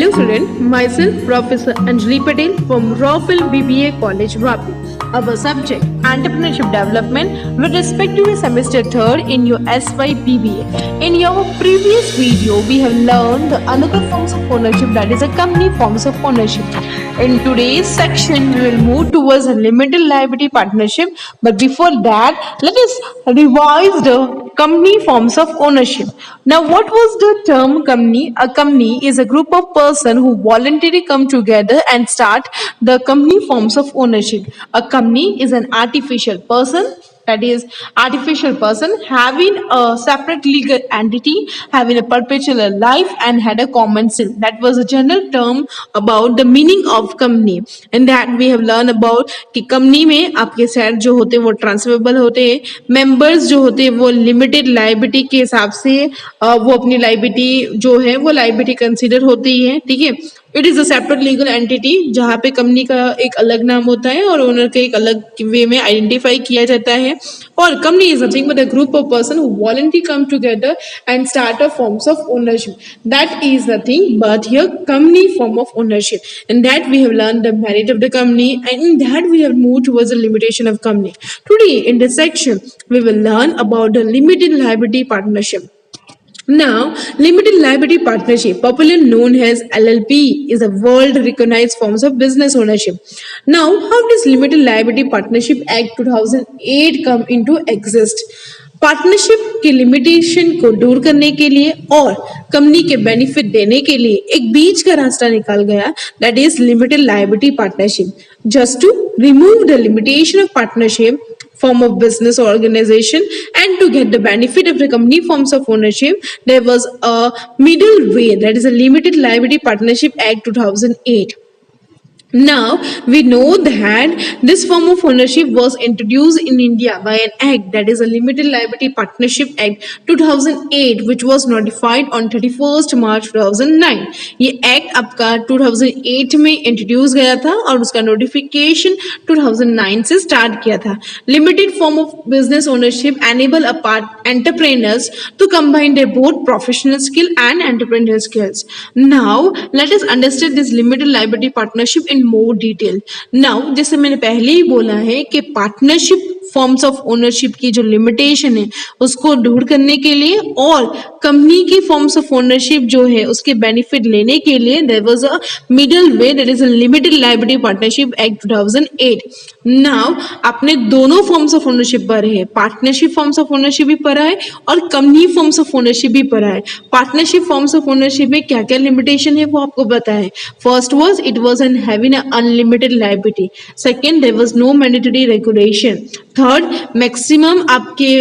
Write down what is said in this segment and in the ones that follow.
Hello student, myself Professor Anjali Patel from Raffle BBA College, Rapi. Our subject, Entrepreneurship Development with respect to the semester 3rd in your SYBBA. In your previous video, we have learned the another forms of ownership, that is a company forms of ownership. In today's section, we will move towards a limited liability partnership. But before that, let us revise the company forms of ownership. Now, what was the term company? A company is a group of persons who voluntarily come together and start the company forms of ownership. A company is an artificial person, that is artificial person having a separate legal entity, having a perpetual life and had a common sin. That was a general term about the meaning of company. And that we have learned about कि company में आपके share जो होते हैं वो transferable होते हैं, members जो होते हैं वो लिमिटेड लायबिलिटी के हिसाब से वो अपनी लायबिलिटी जो है वो लायबिलिटी कंसीडर होती है, ठीक है. It is a separate legal entity जहाँ पे कंपनी का एक अलग नाम होता है और ओनर का एक अलग वे में आइडेंटिफाई किया जाता है. और company is nothing but a group of person who voluntary come together and start a forms of ownership. That is nothing but here company form of ownership. In that we have learned the merit of the company, and in that we have moved towards the limitation of company. Today in this section we will learn about the limited liability partnership. Now, limited liability partnership, popularly known as LLP, is a world recognized forms of business ownership. Now, how does Limited Liability Partnership Act 2008 come into exist? Partnership की limitation को दूर करने के लिए और company के benefit देने के लिए एक बीच का रास्ता निकाल गया, that is limited liability partnership. Just to remove the limitation of partnership form of business or organization and to get the benefit of the company forms of ownership, there was a middle way, that is a Limited Liability Partnership Act 2008. Now we know that this form of ownership was introduced in India by an act, that is a Limited Liability Partnership Act 2008, which was notified on 31st March 2009. ये act आपका 2008 में introduce गया था और उसका notification 2009 से start किया था. Limited form of business ownership enable a part entrepreneurs to combine their both professional skill and entrepreneurial skills. Now let us understand this limited liability partnership in more detail. Now जैसे मैंने पहले ही बोला है कि partnership forms of ownership की जो limitation है उसको दूर करने के लिए और कंपनी की फॉर्म्स ऑफ ओनरशिप जो है उसके बेनिफिट लेने के लिए there was a middle way, that is a limited liability partnership act 2008. Now आपने दोनों फॉर्म्स ऑफ ओनरशिप पढ़े हैं, पार्टनरशिप फॉर्म्स ऑफ ओनरशिप भी पढ़ा है और कंपनी फॉर्म्स ऑफ ओनरशिप भी पढ़ा है. पार्टनरशिप फॉर्म्स ऑफ ओनरशिप में क्या क्या लिमिटेशन है वो आपको पता है. First was it was an having a unlimited liability. Second there was no mandatory regulation. Third, maximum आपके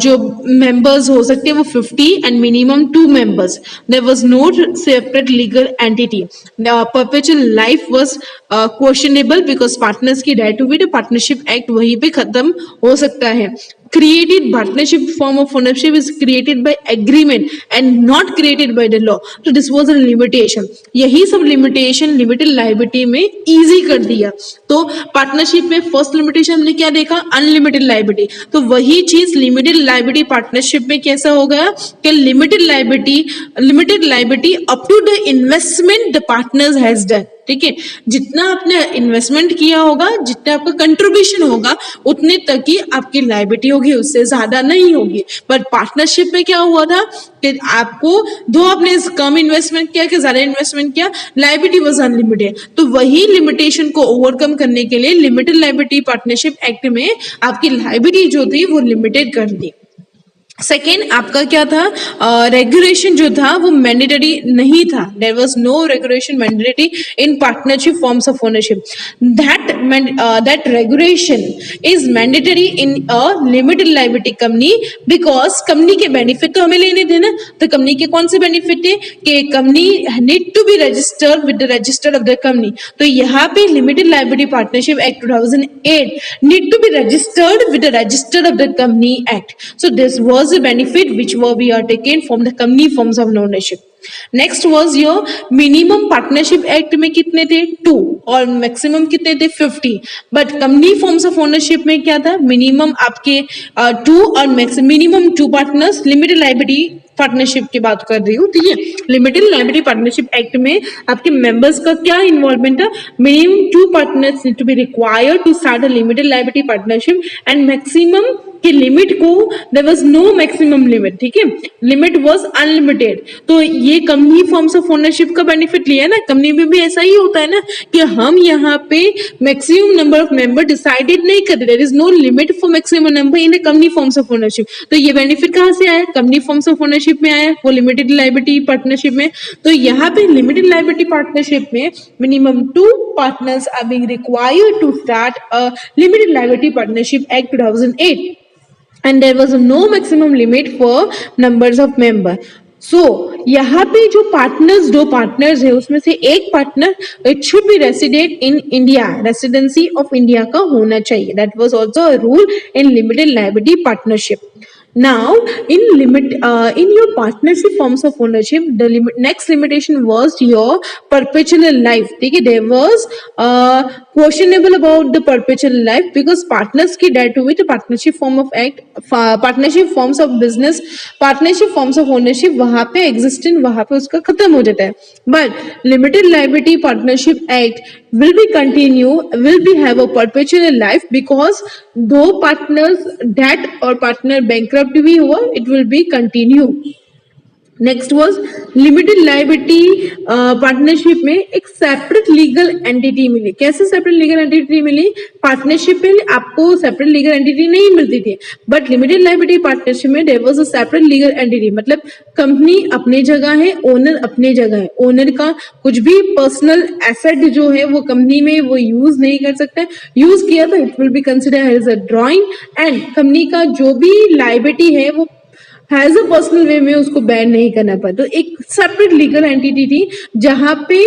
जो मेंबर्स हो सकते हैं वो 50 and minimum 2 members. There was no separate legal entity. Perpetual life was questionable because partners की right to be the partnership act वहीं पे खत्म हो सकता है. Created partnership form of ownership is created by agreement and not created by the law. So this was a limitation. यही सब limitation limited liability में easy कर दिया. तो पार्टनरशिप में फर्स्ट लिमिटेशन हमने क्या देखा, अनलिमिटेड लायबिलिटी. तो वही चीज लिमिटेड लायबिलिटी पार्टनरशिप में कैसा होगा कि limited liability up to the investment the partners has done. ठीक है, जितना आपने इन्वेस्टमेंट किया होगा, जितना आपका कंट्रीब्यूशन होगा उतने तक ही आपकी लायबिलिटी होगी, उससे ज्यादा नहीं होगी. बट पार्टनरशिप में क्या हुआ था कि आपको दो आपने कम इन्वेस्टमेंट किया कि ज्यादा इन्वेस्टमेंट किया, लायबिलिटी वाज अनलिमिटेड. तो वही लिमिटेशन को ओवरकम करने के लिए लिमिटेड लायबिलिटी पार्टनरशिप एक्ट में आपकी लायबिलिटी जो थी वो लिमिटेड कर दी. सेकेंड आपका क्या था, रेगुलेशन जो था वो मैंडेटरी नहीं था. There was no regulation mandatory in partnership forms of ownership. That regulation is mandatory in a limited liability company because company के बेनिफिट तो हमें लेने थे ना. तो कंपनी के कौन से बेनिफिट थे कि company need to be registered with the register of the company. तो यहाँ पे limited liability partnership act 2008 need to be registered with the register of the company act. So this was the benefit which we are taken from the company forms of ownership. Next was your minimum partnership act में कितने थे 2 और maximum कितने थे 50. But company forms of ownership में क्या था, minimum आपके 2 और minimum 2 partners, limited liability partnership की बात कर रही हूँ, ठीक है। लिमिटेड लाइबिलिटी पार्टनरशिप एक्ट में आपके मेंबर्स का क्या इन्वॉल्वमेंट है? Minimum 2 partners need to be required to start a limited liability partnership and maximum की लिमिट को there was no maximum limit, ठीक है, लिमिट वाज अनलिमिटेड। तो ये कंपनी फॉर्म्स ऑफ ओनरशिप का बेनिफिट लिया ना, कंपनी में भी ऐसा ही होता है ना कि हम यहाँ पे maximum number of member decided नहीं करते, there is no limit for maximum number in the company forms of ownership. तो ये बेनिफिट कहाँ से आया? कंपनी फॉर्म्स ऑफ ओनरशिप में आया, वो लिमिटेड लाइबिलिटी पार्टनरशिप में। तो यहाँ पे लिमिटेड लाइबिलिटी पार्टनरशिप में minimum 2 partners are being required to start a limited liability partnership act 2008 and there was no maximum limit for numbers of member. सो यहाँ पे जो पार्टनर्स, 2 पार्टनर्स है उसमें से एक partner it should be resident in India, residency of India का होना चाहिए। That was also a rule in limited liability partnership. Now, in your partnership forms of ownership, the next limitation was your perpetual life. ठीक है, there was questionable about the perpetual life because partners की debt हुई तो partnership form of act, partnership forms of business, partnership forms of ownership वहाँ पे existent, वहाँ पे उसका खत्म हो जाता है. But limited liability partnership act will be continue, will be have a perpetual life because दो पार्टनर्स डेट और पार्टनर बैंकरप्ट भी हुआ, it will be continue. Next was limited liability partnership में एक सेपरेट लीगल एंटिटी मिली. कैसे separate legal entity मिली? Partnership में आपको सेपरेट लीगल एंटिटी नहीं मिलती थी, बट लिमिटेड लायबिलिटी पार्टनरशिप में there was a separate legal entity. मतलब कंपनी अपनी जगह है, ओनर अपनी जगह है. ओनर का कुछ भी पर्सनल एसेट जो है वो कंपनी में वो यूज नहीं कर सकता. यूज किया तो it will be consider as a drawing and company का जो भी लायबिलिटी है वो हैज अ पर्सनल वे में उसको बैन नहीं करना पड़ा. तो एक सेपरेट लीगल एंटिटी थी जहां पे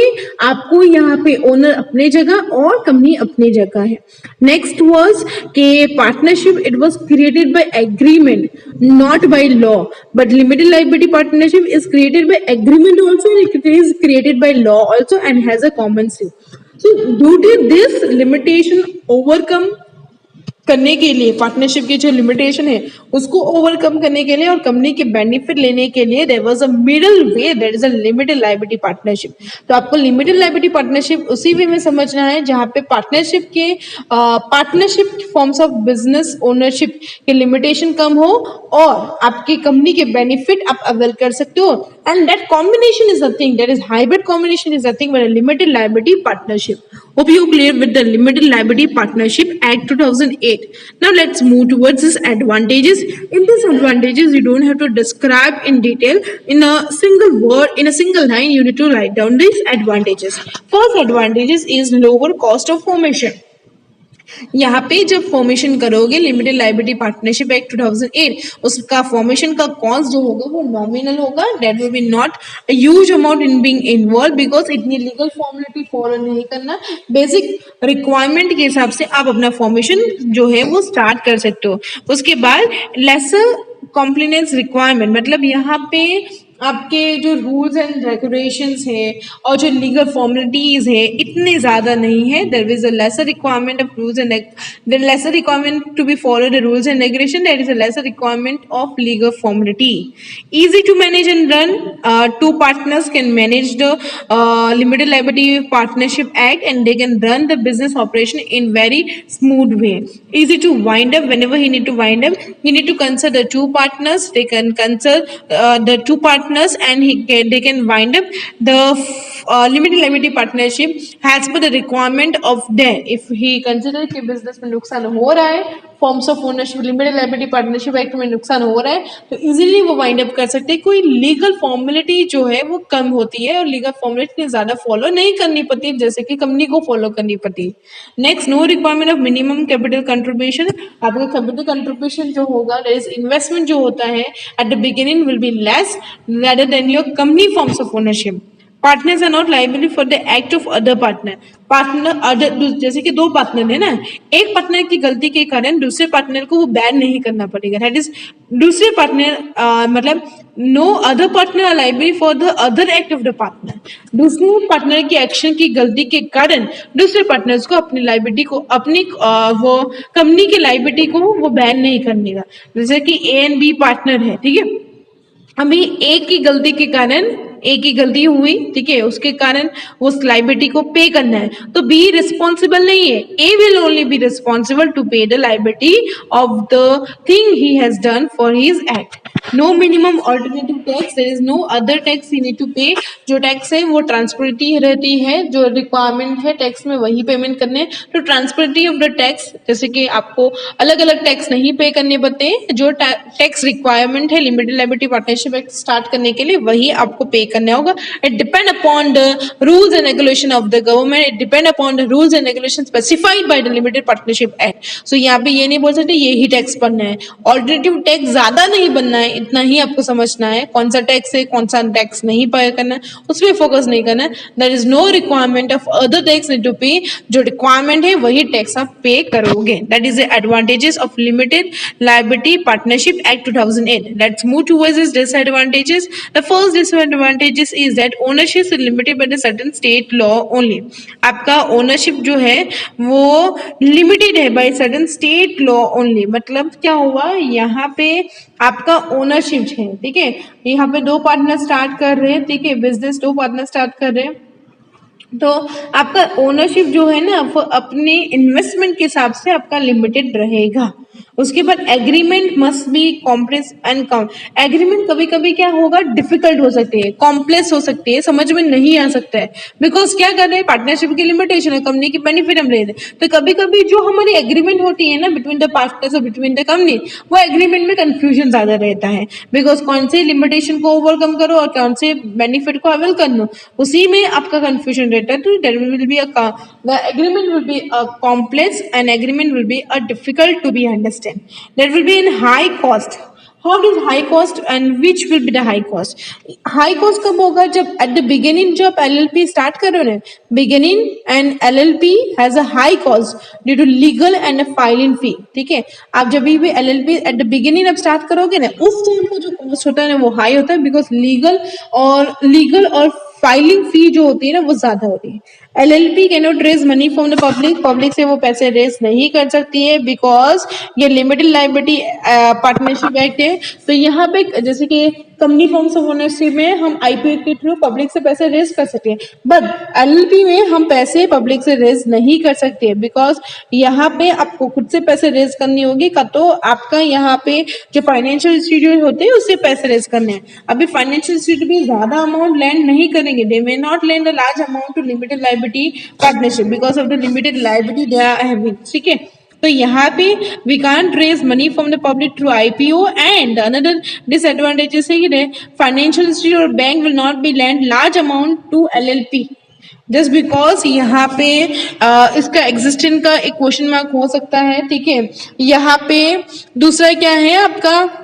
आपको यहाँ पे ओनर अपने जगह और कंपनी अपनी जगह है. नेक्स्ट वाज के partnership it was created by agreement not by law, but limited liability partnership is created by agreement also, it is created by law also and has a common seal. So due to this limitation overcome करने के लिए, partnership की जो limitation है उसको overcome करने के लिए और कंपनी के बेनिफिट लेने के लिए there was a middle way, that is a limited liability partnership. तो आपको लिमिटेड लायबिलिटी पार्टनरशिप उसी वे में समझना है जहां पे पार्टनरशिप के partnership forms of business ownership के लिमिटेशन कम हो और आपकी कंपनी के बेनिफिट आप अवेल कर सकते हो. And that combination is nothing, that is hybrid combination is nothing but a limited liability partnership. Hope you clear with the Limited Liability Partnership Act 2008. Now let's move towards its advantages. In these advantages, you don't have to describe in detail in a single word, in a single line. You need to write down these advantages. First advantages is lower cost of formation. यहाँ पे जब formation करोगे limited liability partnership act 2008, उसका formation का cost जो होगा वो nominal होगा. That will be not huge amount in being involve because इतनी लीगल फॉर्मेलिटी फॉलो नहीं करना. बेसिक रिक्वायरमेंट के हिसाब से आप अपना फॉर्मेशन जो है वो स्टार्ट कर सकते हो. उसके बाद लेसर कॉम्प्लिनेंस रिक्वायरमेंट, मतलब यहाँ पे आपके जो रूल्स एंड रेगुलेशंस है और जो लीगल फॉर्मेलिटीज है इतने ज्यादा नहीं है. There is a lesser requirement of rules and the lesser requirement to be followed the rules and regulation. There is a lesser requirement of legal formality. Easy to manage and run. Two partners can manage the limited liability partnership act and they can run the business operation in very smooth way. Easy to wind up whenever he need to wind up. He need to consult the two partners. They can consult the two partners and they can wind up the limited liability partnership as per the requirement of them. If he consider कि business में नुकसान हो रहा है, forms of ownership limited liability partnership act में नुकसान हो रहा है तो इजीली वो वाइंड अप कर सकते हैं. कोई लीगल फॉर्मेलिटी जो है वो कम होती है और लीगल फॉर्मेलिटी ज्यादा फॉलो नहीं करनी पड़ती जैसे कि कंपनी को फॉलो करनी पड़ती. Next, no requirement of minimum capital contribution. आपका कैपिटल कंट्रीब्यूशन जो होगा दैट इज इन्वेस्टमेंट जो होता है at the beginning will be less rather than your company forms of ownership. Partners are not liable for the act of other partner. Partner other, जैसे कि दो partner है ना, एक पार्टनर की गलती के कारण दूसरे पार्टनर को वो बैन नहीं करना पड़ेगा. दैट इज दूसरे पार्टनर मतलब no other partner are liable for the other act of the partner. दूसरे पार्टनर की एक्शन की गलती के कारण दूसरे पार्टनर्स को अपनी लायबिलिटी को अपनी वो कंपनी की लायबिलिटी को वो बैन नहीं करने का. जैसे कि ए एंड बी पार्टनर है, ठीक है, अभी एक की गलती के कारण, एक ही गलती हुई, ठीक है, उसके कारण उस लाइबिलिटी को पे करना है, तो बी रिस्पॉन्सिबल नहीं है, A will only be responsible to pay the liability of the thing he has done for his act. No minimum alternative tax, there is no other tax he need to pay. जो tax है वो transparency रहती है, जो requirement है tax में वही payment करने हैं। तो ट्रांसपेरेंटी ऑफ द टैक्स, जैसे कि आपको अलग अलग टैक्स नहीं पे करने पड़ते हैं, जो टैक्स रिक्वायरमेंट है limited liability partnership act start करने के लिए वही आपको पे करना होगा। It depend upon the rules and regulation of the government, it depend upon the rules and regulation specified by the limited partnership act. So यहाँ पे ये नहीं बोल सकते ये ही टैक्स बनना है, ऑल्टरनेटिव टैक्स ज्यादा नहीं बनना है, इतना ही आपको समझना है कौन सा टैक्स है कौन सा टैक्स नहीं पे करना है, उस पर फोकस नहीं करना है। There is no requirement of other tax need to pay, जो रिक्वायरमेंट है वही टैक्स आप पे करोगे। That is the advantages of limited liability partnership act 2008। Let's move towards its disadvantages. The first disadvantages is that ownership is limited by the certain state law only. आपका ownership जो है वो limited है by certain state law only. मतलब क्या हुआ, यहाँ पे आपका ओनरशिप है, ठीक है, यहाँ पे दो पार्टनर स्टार्ट कर रहे हैं, ठीक है, बिजनेस दो पार्टनर स्टार्ट कर रहे हैं, तो आपका ओनरशिप जो है ना वो अपने इन्वेस्टमेंट के हिसाब से आपका लिमिटेड रहेगा। उसके बाद agreement must be complex and agreement कभी कभी क्या होगा, डिफिकल्ट हो सकती है, कॉम्प्लेक्स हो सकती है, समझ में नहीं आ सकता है, बिकॉज क्या कर रहे हैं, पार्टनरशिप की लिमिटेशन है, कंपनी की बेनिफिट हम ले रहे हैं। तो कभी कभी जो हमारी एग्रीमेंट होती है ना बिटवीन द पार्टनर्स और बिटवीन द कंपनी, वो एग्रीमेंट में कंफ्यूजन ज्यादा रहता है, बिकॉज कौन से लिमिटेशन को ओवरकम करो और कौन से बेनिफिट को अवेल करना, उसी में आपका कंफ्यूजन रहता है। तो there will be the agreement will be a complex and agreement will be a difficult to be understand. There will be in high cost. How does high cost and which will be the high cost? High cost कब होगा, जब at the beginning जब LLP start करो ना, beginning and LLP has a high cost due to legal and a filing fee, ठीक है। आप जब भी LLP at the beginning अब start करोगे ना, उस टाइम का जो cost होता है ना वो high होता है, because legal और फाइलिंग फी जो होती है ना वो ज्यादा होती है। LLP can not raise money from the public, public से वो पैसे रेज नहीं कर सकती है, बिकॉज ये लिमिटेड लायबिलिटी पार्टनरशिप एक्ट है। तो यहाँ पे जैसे कि कंपनी फॉर्म्स ऑफ ओनरशिप में हम IPO के थ्रू पब्लिक से पैसे रेज कर सकते हैं, बट LLP में हम पैसे पब्लिक से रेज नहीं कर सकते, बिकॉज यहाँ पे आपको खुद से पैसे रेज करनी होगी, का तो आपका यहाँ पे जो फाइनेंशियल इंस्टीट्यूट होते हैं उससे पैसे रेज करने हैं। अभी फाइनेंशियल इंस्टीट्यूट भी ज्यादा अमाउंट लैंड नहीं करेंगे, they may not lend a large amount to limited liability partnership because of the limited liability they are having, ठीक है। तो यहाँ पे we can't raise money from the public through IPO, and another disadvantages है कि financial institute और bank will not be lend large amount to LLP just because यहाँ पे इसका एग्जिस्टेंस का एक क्वेश्चन मार्क हो सकता है, ठीक है। यहाँ पे दूसरा क्या है, आपका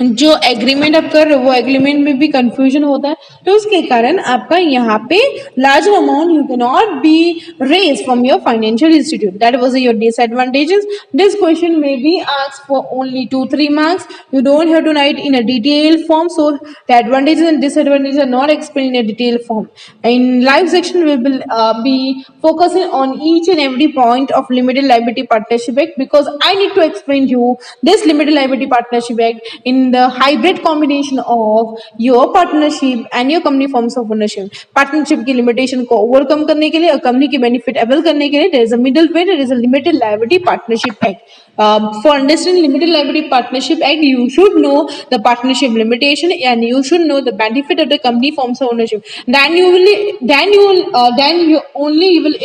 जो एग्रीमेंट आप कर रहे हो वो एग्रीमेंट में भी कंफ्यूजन होता है, तो उसके कारण आपका यहाँ पे large amount you can not be raise from your financial institute. That was your disadvantages. This question may be asked for only 2-3 marks. You don't have to write in a detailed form, so the advantages and disadvantages are not explained in a detailed form. In live section we will be focusing on each and every point of limited liability partnership act, because I need to explain you this limited liability partnership act in the hybrid combination of your partnership and your company forms of ownership. Partnership की limitation को overcome करने के लिए और company की benefit avail करने के लिए there is a middle way, there is a limited liability partnership act. For understanding limited liability partnership act, you should know the partnership limitation and you should know the benefit of the company forms of ownership. Then you will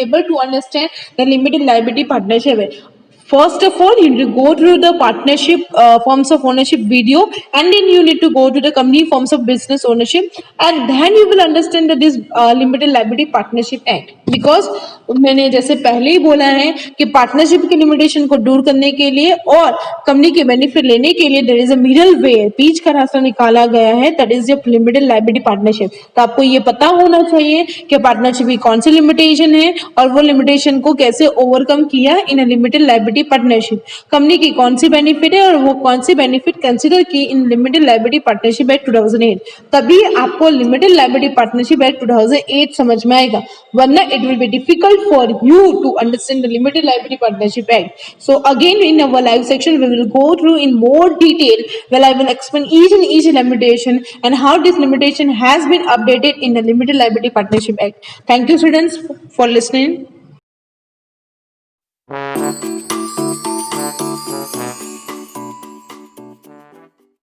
able to understand the limited liability partnership act. First of all, you need to go through the partnership forms of ownership video, and then you need to go to the company forms of business ownership, and then you will understand that this limited liability partnership act. Because मैंने जैसे पहले ही बोला है कि partnership की limitation को दूर करने के लिए और कंपनी के बेनिफिट लेने के लिए there is a middle way, बीच का रास्ता निकाला गया है, that is your limited liability partnership. तो आपको ये पता होना चाहिए कि पार्टनरशिप की कौन सी लिमिटेशन है और वो लिमिटेशन को कैसे ओवरकम किया in a limited liability liability partnership. Company की कौन सी बेनिफिट है और वो कौन सी बेनिफिट कंसिडर की in limited liability partnership act 2008, तभी आपको लिमिटेड लाइबिलिटी पार्टनरशिप एक्ट 2008 समझ में आएगा, वरना it will be difficult for you to understand the limited liability partnership act. So again in our live section we will go through in more detail where I will explain each and each limitation and how this limitation has been updated in the limited liability partnership act. Thank you students for listening.